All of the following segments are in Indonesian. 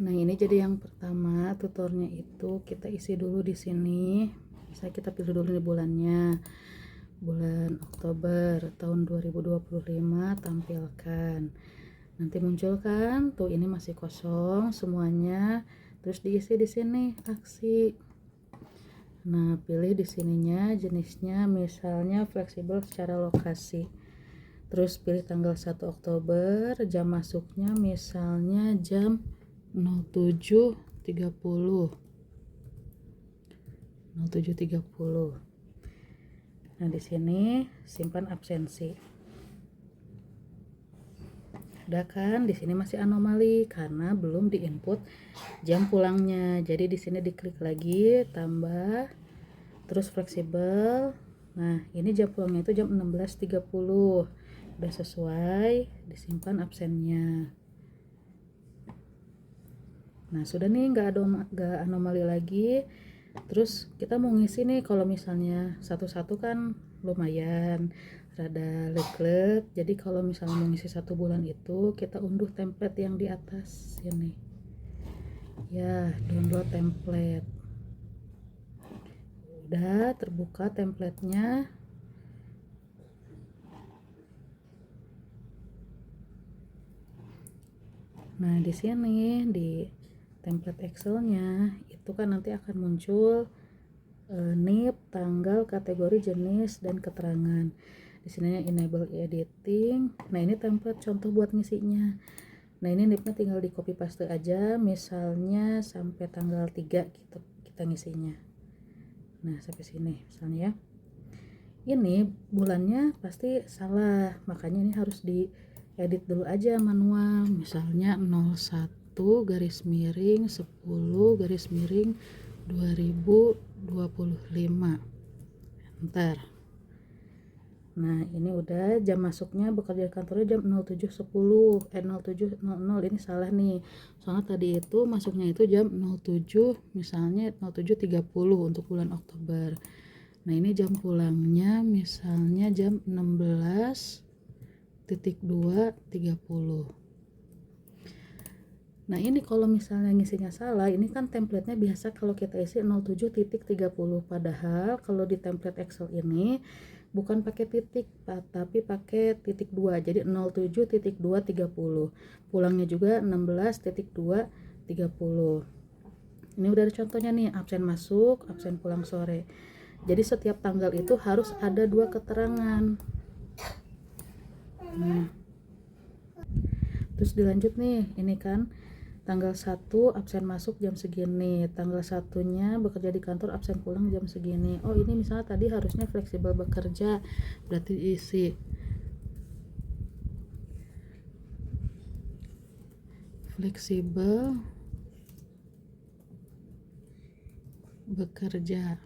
Nah, ini jadi yang pertama tutornya itu kita isi dulu di sini. Misalnya kita pilih dulu nih bulannya. Bulan Oktober tahun 2025 tampilkan. Nanti muncul kan? Tuh ini masih kosong semuanya. Terus diisi di sini aksi. Nah, pilih di sininya jenisnya misalnya fleksibel secara lokasi. Terus pilih tanggal 1 Oktober, jam masuknya misalnya jam 07.30. 07.30. Nah, di sini simpan absensi. Udah kan? Di sini masih anomali karena belum diinput jam pulangnya. Jadi di sini diklik lagi, tambah, terus fleksibel. Nah, ini jam pulangnya itu jam 16.30. Udah sesuai, disimpan absennya. Nah, sudah nih nggak anomali lagi. Terus kita mau ngisi nih, kalau misalnya satu-satu kan lumayan rada leg-leg. Jadi kalau misalnya mau ngisi 1 bulan itu kita unduh template yang di atas sini ya, download template. Udah terbuka templatenya. Nah, di sini di template Excelnya itu kan nanti akan muncul NIP, tanggal, kategori, jenis, dan keterangan. Di sini enable editing. Nah, ini template contoh buat ngisinya. Nah, ini NIP-nya tinggal di copy paste aja, misalnya sampai tanggal 3 gitu kita ngisinya. Nah, sampai sini misalnya ya. Ini bulannya pasti salah, makanya ini harus diedit dulu aja manual. Misalnya 01 garis miring 10 garis miring 2025. Enter. Nah, ini udah jam masuknya bekerja di kantornya jam 07.10 07.00. Ini salah nih, soalnya tadi itu masuknya itu jam 07, misalnya 07.30 untuk bulan Oktober. Nah, ini jam pulangnya misalnya jam 16.2.30. Nah, ini kalau misalnya ngisinya salah, ini kan templatenya biasa kalau kita isi 07.30, padahal kalau di template Excel ini bukan pakai titik tapi pakai titik 2, jadi 07.2.30. Pulangnya juga 16.2.30. Ini udah ada contohnya nih, absen masuk, absen pulang sore. Jadi setiap tanggal itu harus ada 2 keterangan. Nah, terus dilanjut nih, ini kan tanggal 1 absen masuk jam segini, tanggal 1-nya bekerja di kantor, absen pulang jam segini. Oh, ini misalnya tadi harusnya fleksibel bekerja, berarti isi fleksibel bekerja.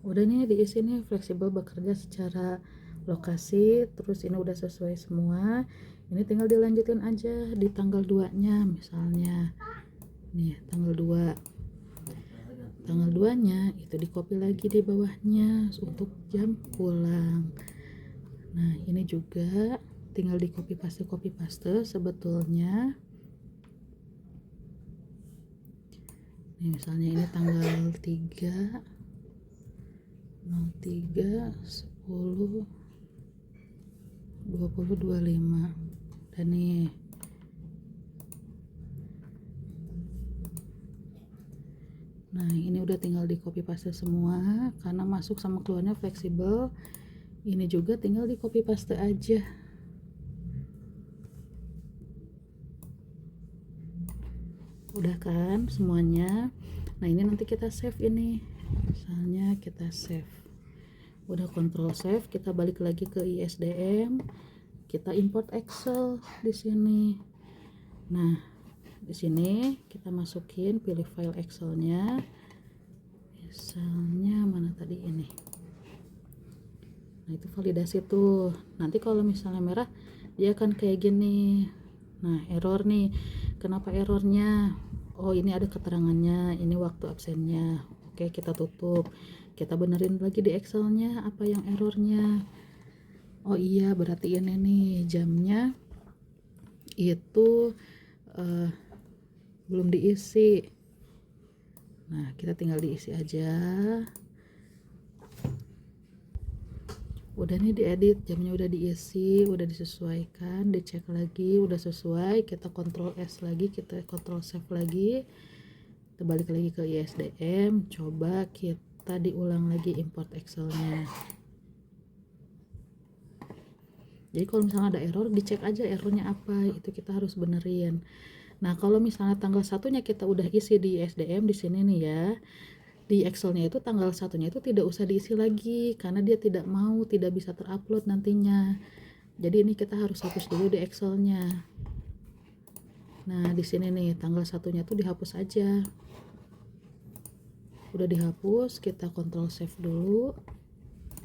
Udah nih diisi nih fleksibel bekerja secara lokasi, terus ini udah sesuai semua. Ini tinggal dilanjutin aja di tanggal 2-nya misalnya. Nih, tanggal 2. Tanggal 2-nya itu di copy lagi di bawahnya untuk jam pulang. Nah, ini juga tinggal di copy paste sebetulnya. Nih, misalnya ini tanggal 3 03 10 2025. Dan nih, nah ini udah tinggal di copy paste semua karena masuk sama keluarnya fleksibel. Ini juga tinggal di copy paste aja. Udah kan semuanya. Nah, ini nanti kita save ini, misalnya kita save. Udah kontrol save, kita balik lagi ke ISDM, kita import Excel di sini. Nah, di sini kita masukin, pilih file Excelnya, misalnya mana tadi ini. Nah, itu validasi tuh. Nanti kalau misalnya merah dia akan kayak gini. Nah, error nih. Kenapa errornya? Oh, ini ada keterangannya, ini waktu absennya. Oke, kita tutup. Kita benerin lagi di Excelnya apa yang errornya. oh iya berarti ini nih jamnya itu belum diisi. Nah kita tinggal diisi aja. Udah nih diedit, jamnya udah diisi, udah disesuaikan, dicek lagi udah sesuai, kita kontrol S lagi, kita kontrol save lagi, kita balik lagi ke ISDM, coba kita diulang lagi import Excelnya. Jadi kalau misalnya ada error, dicek aja errornya apa, itu kita harus benerin. Nah kalau misalnya tanggal satunya kita udah isi di ISDM di sini nih ya, di Excelnya itu tanggal satunya itu tidak usah diisi lagi karena dia tidak bisa terupload nantinya. Jadi ini kita harus hapus dulu di Excelnya. Nah di sini nih tanggal satunya tuh dihapus aja. Udah dihapus, kita kontrol save dulu,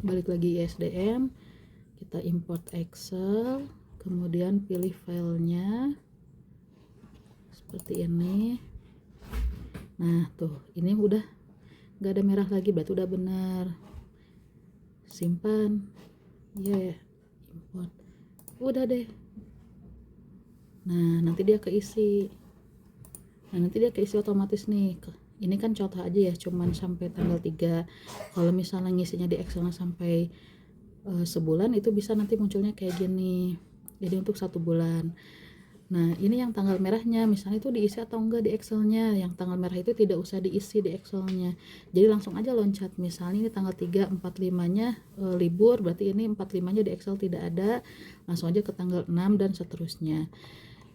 balik lagi ISDM, kita import Excel, kemudian pilih filenya seperti ini. Nah tuh ini udah nggak ada merah lagi, berarti udah benar. Simpan ya, import, udah deh. Nah nanti dia keisi otomatis nih. Ini kan contoh aja ya, cuman sampai tanggal 3. Kalau misalnya ngisinya di Excelnya sampai sebulan, itu bisa nanti munculnya kayak gini, jadi untuk 1 bulan. Nah ini yang tanggal merahnya misalnya itu diisi atau enggak di Excelnya, yang tanggal merah itu tidak usah diisi di Excelnya, jadi langsung aja loncat. Misalnya ini tanggal 3, 4, 5 nya libur, berarti ini 4, 5 nya di Excel tidak ada, langsung aja ke tanggal 6 dan seterusnya.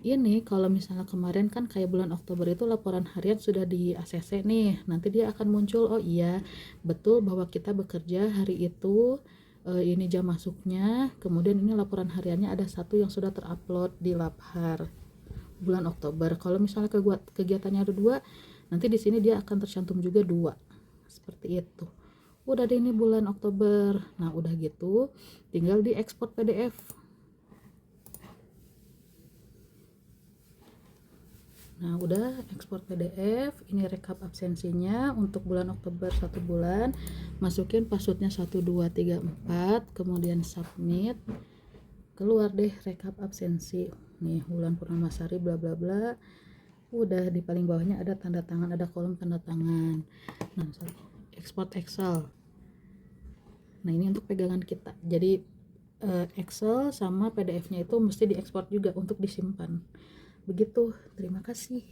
Ini kalau misalnya kemarin kan kayak bulan Oktober itu laporan harian sudah di ACC nih, nanti dia akan muncul, oh iya betul bahwa kita bekerja hari itu, ini jam masuknya, kemudian ini laporan hariannya ada 1 yang sudah terupload di Labhar bulan Oktober. Kalau misalnya kegiatannya ada 2, nanti di sini dia akan tercantum juga 2 seperti itu. Udah deh ini bulan Oktober. Nah udah gitu tinggal di ekspor PDF. Nah udah ekspor PDF, ini rekap absensinya untuk bulan Oktober 1 bulan, masukin passwordnya 1 2 3 4, kemudian submit, keluar deh rekap absensi nih Wulan Purnamasari bla bla bla. Udah di paling bawahnya ada tanda tangan, ada kolom tanda tangan. Nah ekspor Excel, nah ini untuk pegangan kita, jadi Excel sama PDF nya itu mesti diekspor juga untuk disimpan. Begitu, terima kasih.